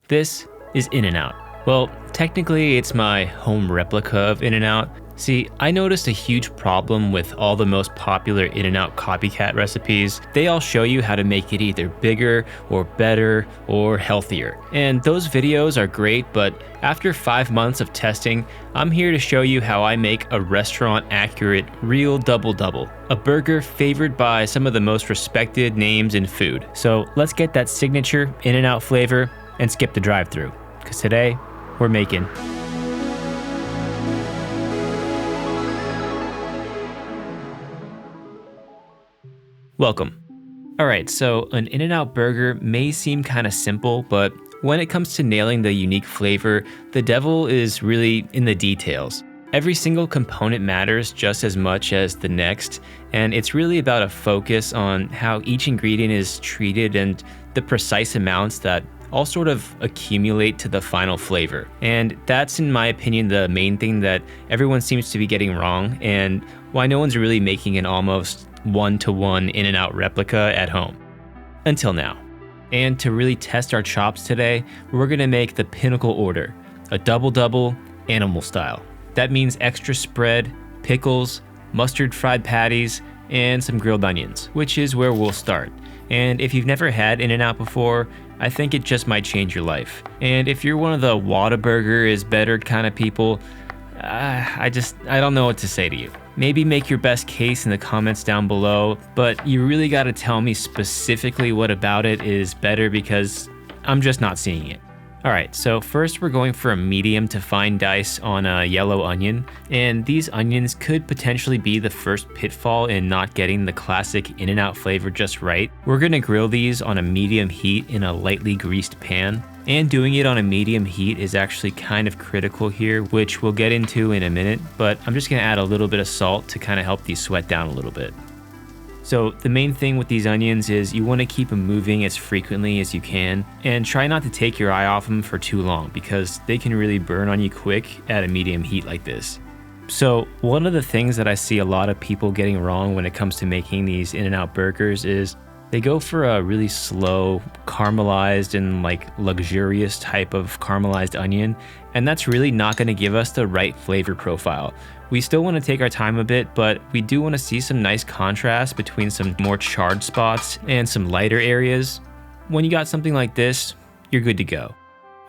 This is In-N-Out. Well, technically it's my home replica of In-N-Out. See, I noticed a huge problem with all the most popular In-N-Out copycat recipes. They all show you how to make it either bigger or better or healthier. And those videos are great, but after 5 months of testing, I'm here to show you how I make a restaurant-accurate real double-double. A burger favored by some of the most respected names in food. So let's get that signature In-N-Out flavor and skip the drive-thru. Because today, we're making Welcome. Alright, so an In-N-Out burger may seem kind of simple, but when it comes to nailing the unique flavor, the devil is really in the details. Every single component matters just as much as the next, and it's really about a focus on how each ingredient is treated and the precise amounts that all sort of accumulate to the final flavor. And that's, in my opinion, the main thing that everyone seems to be getting wrong, and why no one's really making an almost one-to-one In-N-Out replica at home. Until now. And to really test our chops today, we're gonna make the pinnacle order, a double-double animal style. That means extra spread, pickles, mustard fried patties, and some grilled onions, which is where we'll start. And if you've never had In-N-Out before, I think it just might change your life. And if you're one of the Whataburger is better kind of people, I don't know what to say to you. Maybe make your best case in the comments down below, but you really gotta tell me specifically what about it is better because I'm just not seeing it. Alright, so first we're going for a medium to fine dice on a yellow onion, and these onions could potentially be the first pitfall in not getting the classic In-N-Out flavor just right. We're gonna grill these on a medium heat in a lightly greased pan, and doing it on a medium heat is actually kind of critical here, which we'll get into in a minute, but I'm just gonna add a little bit of salt to kind of help these sweat down a little bit. So the main thing with these onions is you want to keep them moving as frequently as you can, and try not to take your eye off them for too long because they can really burn on you quick at a medium heat like this. So one of the things that I see a lot of people getting wrong when it comes to making these In-N-Out burgers is they go for a really slow, caramelized and like luxurious type of caramelized onion, and that's really not going to give us the right flavor profile. We still want to take our time a bit, but we do want to see some nice contrast between some more charred spots and some lighter areas. When you got something like this, you're good to go.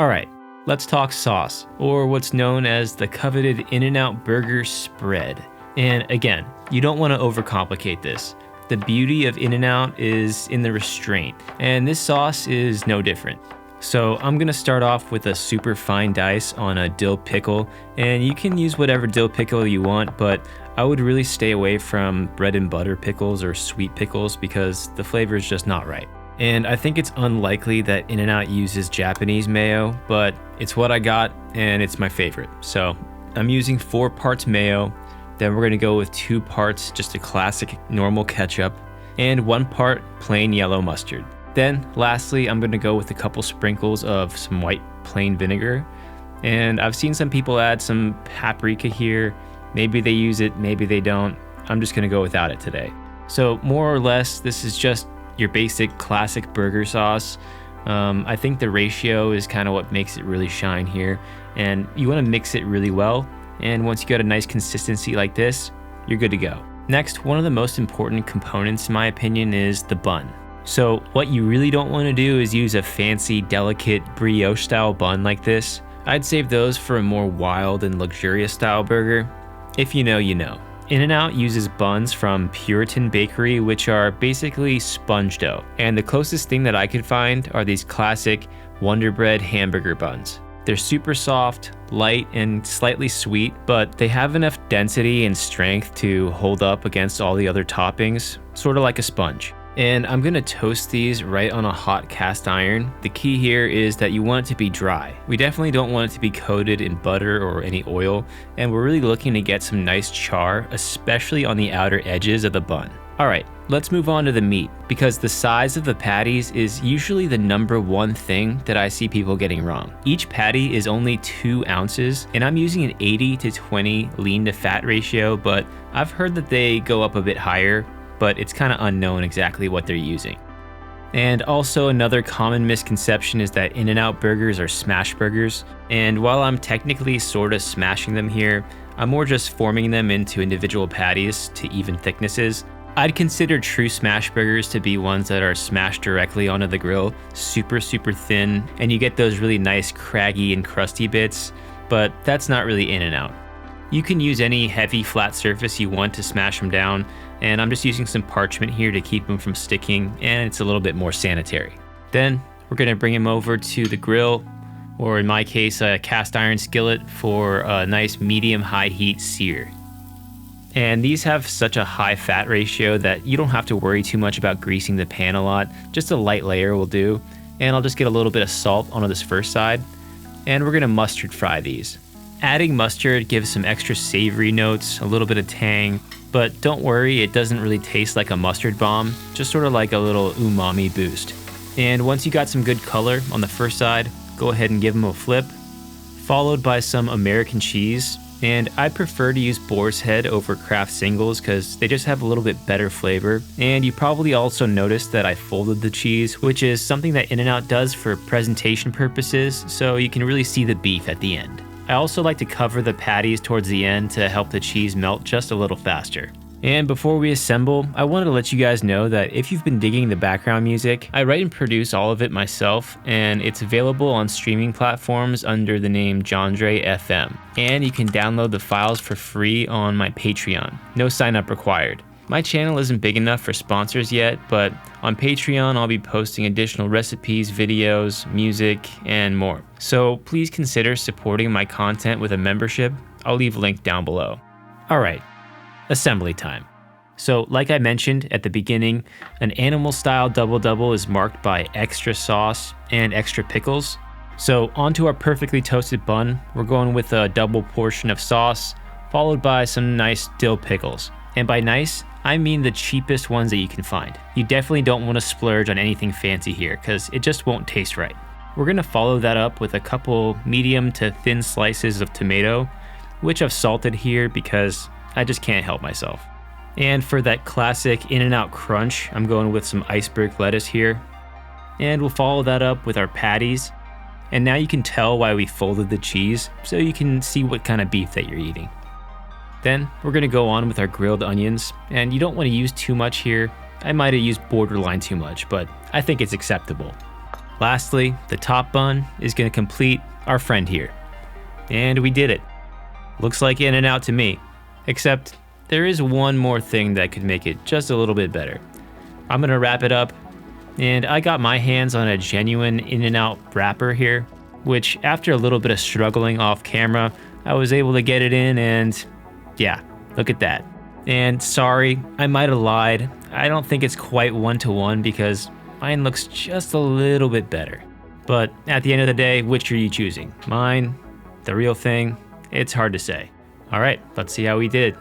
Alright, let's talk sauce, or what's known as the coveted In-N-Out burger spread. And again, you don't want to overcomplicate this. The beauty of In-N-Out is in the restraint, and this sauce is no different. So I'm gonna start off with a super fine dice on a dill pickle, and you can use whatever dill pickle you want, but I would really stay away from bread and butter pickles or sweet pickles because the flavor is just not right. And I think it's unlikely that In-N-Out uses Japanese mayo, but it's what I got and it's my favorite. So I'm using 4 parts mayo, then we're gonna go with 2 parts just a classic normal ketchup, and 1 part plain yellow mustard. Then lastly, I'm gonna go with a couple sprinkles of some white plain vinegar. And I've seen some people add some paprika here. Maybe they use it, maybe they don't. I'm just gonna go without it today. So more or less, this is just your basic classic burger sauce. I think the ratio is kind of what makes it really shine here. And you wanna mix it really well. And once you get a nice consistency like this, you're good to go. Next, one of the most important components in my opinion is the bun. So what you really don't want to do is use a fancy, delicate brioche style bun like this. I'd save those for a more wild and luxurious style burger. If you know, you know. In-N-Out uses buns from Puritan Bakery, which are basically sponge dough. And the closest thing that I could find are these classic Wonder Bread hamburger buns. They're super soft, light, and slightly sweet, but they have enough density and strength to hold up against all the other toppings, sort of like a sponge. And I'm gonna toast these right on a hot cast iron. The key here is that you want it to be dry. We definitely don't want it to be coated in butter or any oil, and we're really looking to get some nice char, especially on the outer edges of the bun. Alright, let's move on to the meat, because the size of the patties is usually the #1 thing that I see people getting wrong. Each patty is only 2 ounces, and I'm using an 80-20 lean to fat ratio, but I've heard that they go up a bit higher, but it's kind of unknown exactly what they're using. And also another common misconception is that In-N-Out burgers are smash burgers. And while I'm technically sort of smashing them here, I'm more just forming them into individual patties to even thicknesses. I'd consider true smash burgers to be ones that are smashed directly onto the grill, super thin, and you get those really nice craggy and crusty bits, but that's not really In-N-Out. You can use any heavy flat surface you want to smash them down, and I'm just using some parchment here to keep them from sticking, and it's a little bit more sanitary. Then we're gonna bring them over to the grill, or in my case, a cast iron skillet for a nice medium-high heat sear. And these have such a high fat ratio that you don't have to worry too much about greasing the pan a lot. Just a light layer will do. And I'll just get a little bit of salt onto this first side. And we're gonna mustard fry these. Adding mustard gives some extra savory notes, a little bit of tang, but don't worry, it doesn't really taste like a mustard bomb, just sort of like a little umami boost. And once you got some good color on the first side, go ahead and give them a flip, followed by some American cheese. And I prefer to use Boar's Head over Kraft Singles because they just have a little bit better flavor. And you probably also noticed that I folded the cheese, which is something that In-N-Out does for presentation purposes, so you can really see the beef at the end. I also like to cover the patties towards the end to help the cheese melt just a little faster. And before we assemble, I wanted to let you guys know that if you've been digging the background music, I write and produce all of it myself, and it's available on streaming platforms under the name Jandre FM. And you can download the files for free on my Patreon. No sign up required. My channel isn't big enough for sponsors yet, but on Patreon I'll be posting additional recipes, videos, music, and more. So please consider supporting my content with a membership. I'll leave a link down below. Alright, assembly time. So like I mentioned at the beginning, an animal style double-double is marked by extra sauce and extra pickles. So onto our perfectly toasted bun, we're going with a double portion of sauce, followed by some nice dill pickles. And by nice, I mean the cheapest ones that you can find. You definitely don't want to splurge on anything fancy here because it just won't taste right. We're going to follow that up with a couple medium to thin slices of tomato, which I've salted here because I just can't help myself. And for that classic In-N-Out crunch, I'm going with some iceberg lettuce here. And we'll follow that up with our patties. And now you can tell why we folded the cheese, so you can see what kind of beef that you're eating. Then we're gonna go on with our grilled onions, and you don't wanna use too much here. I might have used borderline too much, but I think it's acceptable. Lastly, the top bun is gonna complete our friend here. And we did it. Looks like In-N-Out to me. Except there is one more thing that could make it just a little bit better. I'm gonna wrap it up, and I got my hands on a genuine In-N-Out wrapper here, which after a little bit of struggling off camera, I was able to get it in, and yeah, look at that. And sorry, I might have lied. I don't think it's quite 1-to-1 because mine looks just a little bit better. But at the end of the day, which are you choosing? Mine? The real thing? It's hard to say. All right, let's see how we did.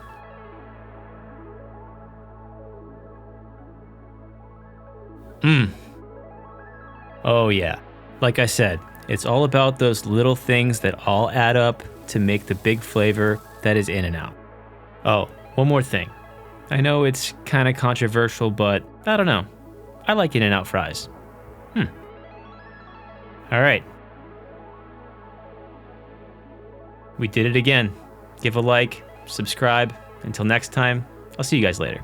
Oh yeah, like I said, it's all about those little things that all add up to make the big flavor that is In-N-Out. Oh, one more thing. I know it's kind of controversial, but I don't know. I like In-N-Out fries. All right. We did it again. Give a like, subscribe. Until next time, I'll see you guys later.